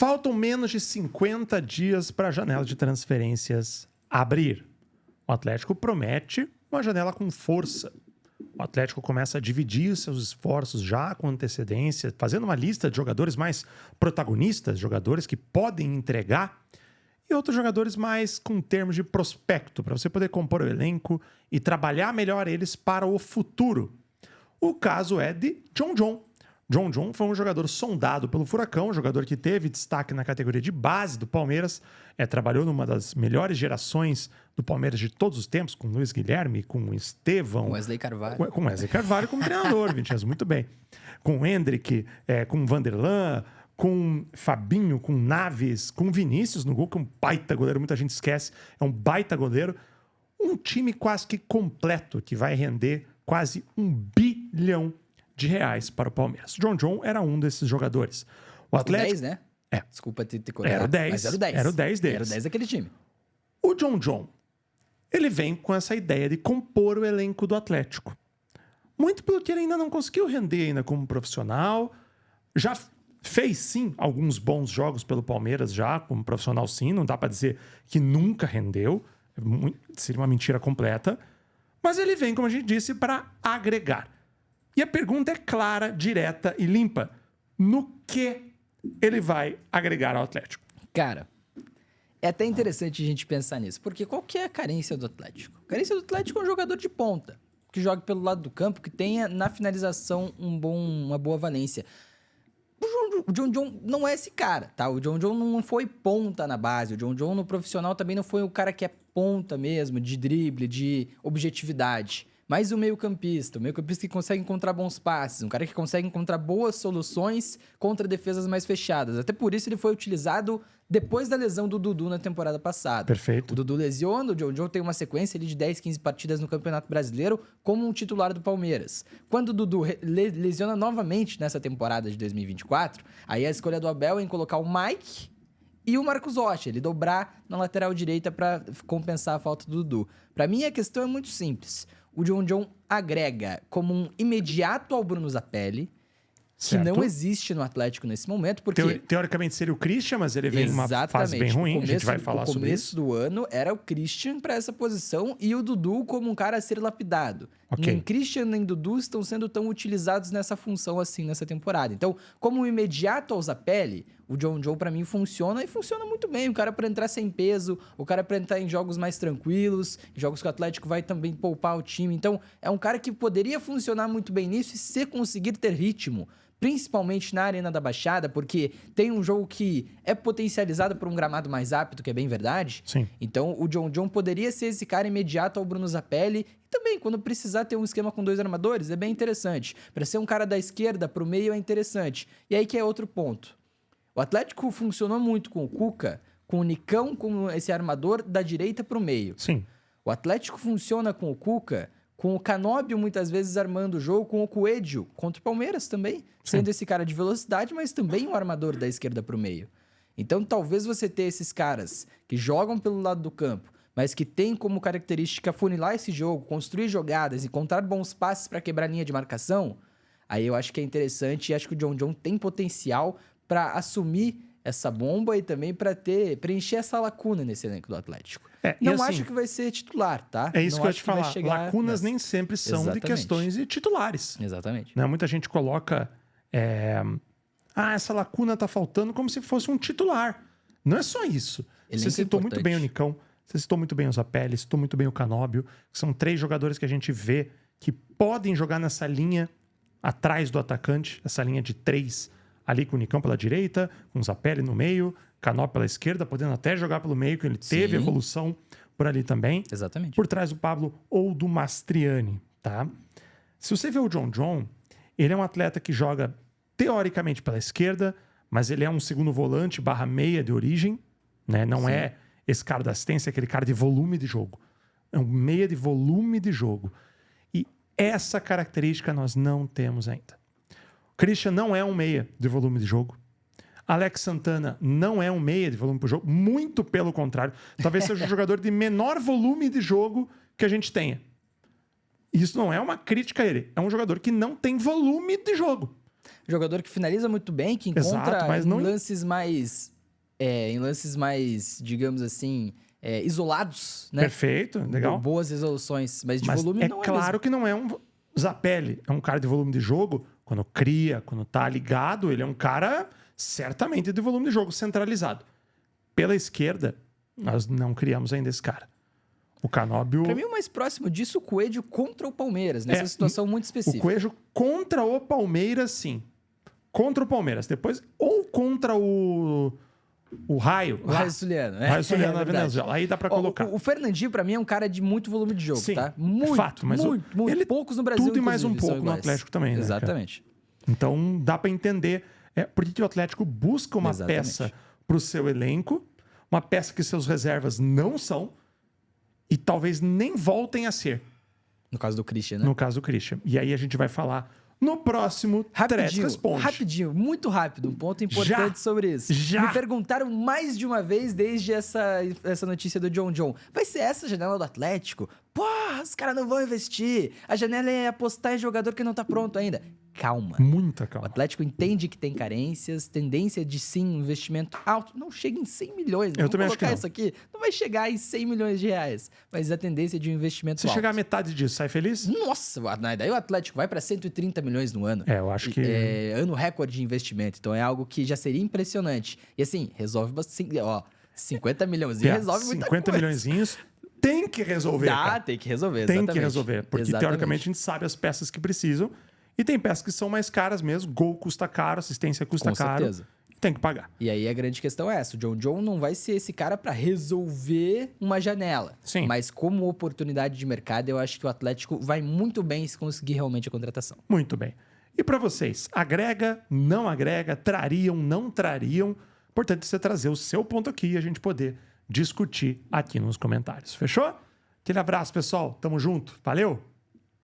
Faltam menos de 50 dias para a janela de transferências abrir. O Atlético promete uma janela com força. O Atlético começa a dividir seus esforços já com antecedência, fazendo uma lista de jogadores mais protagonistas, jogadores que podem entregar, e outros jogadores mais com termos de prospecto, para você poder compor o elenco e trabalhar melhor eles para o futuro. O caso é de John John. John John foi um jogador sondado pelo Furacão, um jogador que teve destaque na categoria de base do Palmeiras, trabalhou numa das melhores gerações do Palmeiras de todos os tempos, com Luiz Guilherme, com Estevão... Wesley Carvalho. Com Wesley Carvalho como treinador, Vinicius, muito bem. Com Hendrick, com Vanderlan, com Fabinho, com Naves, com Vinícius no gol, que é um baita goleiro, muita gente esquece, é um baita goleiro. Um time quase que completo, que vai render quase R$1 bilhão para o Palmeiras. John John era um desses jogadores. O Atlético... O 10, né? É. Desculpa te cortar. Era o 10. Mas era o 10. Era o 10 deles. Era o 10 daquele time. O John John, ele vem com essa ideia de compor o elenco do Atlético. Muito pelo que ele ainda não conseguiu render ainda como profissional. Já fez, sim, alguns bons jogos pelo Palmeiras já, como profissional, sim. Não dá para dizer que nunca rendeu. Seria uma mentira completa. Mas ele vem, como a gente disse, para agregar. E a pergunta é clara, direta e limpa. No que ele vai agregar ao Atlético? Cara, é até interessante a gente pensar nisso. Porque qual que é a carência do Atlético? A carência do Atlético é um jogador de ponta. Que joga pelo lado do campo, que tenha na finalização uma boa valência. O John John não é esse cara, tá? O John John não foi ponta na base. O John John no profissional também não foi o cara que é ponta mesmo, de drible, de objetividade. Mas o meio-campista que consegue encontrar bons passes, um cara que consegue encontrar boas soluções contra defesas mais fechadas. Até por isso ele foi utilizado depois da lesão do Dudu na temporada passada. Perfeito. O Dudu lesiona, o John John tem uma sequência ali de 10, 15 partidas no Campeonato Brasileiro como um titular do Palmeiras. Quando o Dudu lesiona novamente nessa temporada de 2024, aí a escolha do Abel é em colocar o Mike e o Marcos Rocha, ele dobrar na lateral direita para compensar a falta do Dudu. Para mim a questão é muito simples. O John John agrega como um imediato ao Bruno Zapelli, que não existe no Atlético nesse momento, porque... Teoricamente seria o Christian, mas ele vem numa fase bem ruim, a gente vai falar sobre isso. O começo do ano era o Christian para essa posição e o Dudu como um cara a ser lapidado. Okay. Nem Christian nem Dudu estão sendo tão utilizados nessa função assim nessa temporada. Então, como um imediato ao Zapelli, o John John para mim funciona e funciona muito bem. O cara para entrar sem peso, o cara para entrar em jogos mais tranquilos, jogos que o Atlético vai também poupar o time. Então, é um cara que poderia funcionar muito bem nisso e se conseguir ter ritmo, principalmente na Arena da Baixada, porque tem um jogo que é potencializado por um gramado mais apto, que é bem verdade. Sim. Então, o John John poderia ser esse cara imediato ao Bruno Zapelli. E também, quando precisar ter um esquema com 2 armadores, é bem interessante. Para ser um cara da esquerda para o meio é interessante. E aí que é outro ponto. O Atlético funcionou muito com o Cuca, com o Nicão, com esse armador da direita para o meio. Sim. O Atlético funciona com o Cuca, com o Canóbio muitas vezes armando o jogo, com o Coelho contra o Palmeiras também, sendo esse cara de velocidade, mas também um armador da esquerda para o meio. Então, talvez você ter esses caras que jogam pelo lado do campo, mas que tem como característica funilar esse jogo, construir jogadas, encontrar bons passes para quebrar a linha de marcação, aí eu acho que é interessante e acho que o John John tem potencial para assumir essa bomba e também para preencher essa lacuna nesse elenco do Atlético. Não assim, acho que vai ser titular, tá? É isso não que eu ia te falar. Lacunas nessa. nem sempre são Exatamente. de questões de titulares. Exatamente. Né? Muita gente coloca... essa lacuna tá faltando como se fosse um titular. Não é só isso. Você citou muito bem o Nicão, você citou muito bem o Zapelli, citou muito bem o Canóbio, que são 3 jogadores que a gente vê que podem jogar nessa linha atrás do atacante, essa linha de 3, ali com o Nicão pela direita, com o Zapelli no meio, Canóbio pela esquerda, podendo até jogar pelo meio, que ele teve evolução por ali também. Exatamente. Por trás do Pablo ou do Mastriani, tá? Se você vê o John John, ele é um atleta que joga teoricamente pela esquerda, mas ele é um segundo volante /meia de origem, né? Não é esse cara da assistência, é aquele cara de volume de jogo. É um meia de volume de jogo. E essa característica nós não temos ainda. O Christian não é um meia de volume de jogo. Alex Santana não é um meia de volume de jogo. Muito pelo contrário. Talvez seja o jogador de menor volume de jogo que a gente tenha. Isso não é uma crítica a ele. É um jogador que não tem volume de jogo. Jogador que finaliza muito bem, que Exato, encontra mas não- em lances mais, digamos assim, isolados, né? Perfeito, legal. Boas resoluções, mas de volume é não é claro mesmo. que não é um Zapelli. É um cara de volume de jogo. Quando cria, quando tá ligado, ele é um cara certamente de volume de jogo centralizado. Pela esquerda, nós não criamos ainda esse cara. O Canóbio... Pra mim, o mais próximo disso, o Coelho contra o Palmeiras, nessa situação muito O específica. Coelho contra o Palmeiras, sim. Contra o Palmeiras. Depois, ou contra o Raio. O Raio Zuliano, né? O Raio Zuliano na verdade. Venezuela. Aí dá pra colocar. O Fernandinho, pra mim, é um cara de muito volume de jogo, Sim, tá? é Muito, fato, mas muito. ele Poucos no Brasil, tudo e mais um inclusive, são pouco no iguais. Atlético também, né, cara? Exatamente. Então, dá pra entender por que o Atlético busca uma Exatamente. peça pro seu elenco, uma peça que seus reservas não são e talvez nem voltem a ser, No caso do Christian, né? no caso do Christian. E aí a gente vai falar no próximo Tres Responde. Rapidinho, muito rápido. Um ponto importante sobre isso. Já. Me perguntaram mais de uma vez desde essa notícia do John. Vai ser essa a janela do Atlético? Pô, os caras não vão investir. A janela é apostar em jogador que não tá pronto ainda. Calma. Muita O calma. Atlético entende que tem carências, tendência de sim, um investimento alto. Não chega em 100 milhões. Eu também acho que não. Isso aqui não vai chegar em 100 milhões de reais. Mas a tendência de um investimento Se alto. chegar a metade disso, sai feliz? Nossa, daí o Atlético vai para 130 milhões no ano. Eu acho que... Ano recorde de investimento. Então é algo que já seria impressionante. E assim, resolve bastante. Ó, 50 milhões resolve muita 50 coisa. milhõezinhos tem que resolver, cara. Tem que resolver, Tem exatamente. que resolver. Porque, Exatamente. teoricamente, a gente sabe as peças que precisam. E tem peças que são mais caras mesmo. Gol custa caro, assistência custa Com caro. certeza. Tem que pagar. E aí a grande questão é essa. O John não vai ser esse cara para resolver uma janela. Sim. Mas como oportunidade de mercado, eu acho que o Atlético vai muito bem se conseguir realmente a contratação. Muito bem. E para vocês, agrega, não agrega, trariam, não trariam? Importante você trazer o seu ponto aqui e a gente poder discutir aqui nos comentários. Fechou? Aquele abraço, pessoal. Tamo junto. Valeu!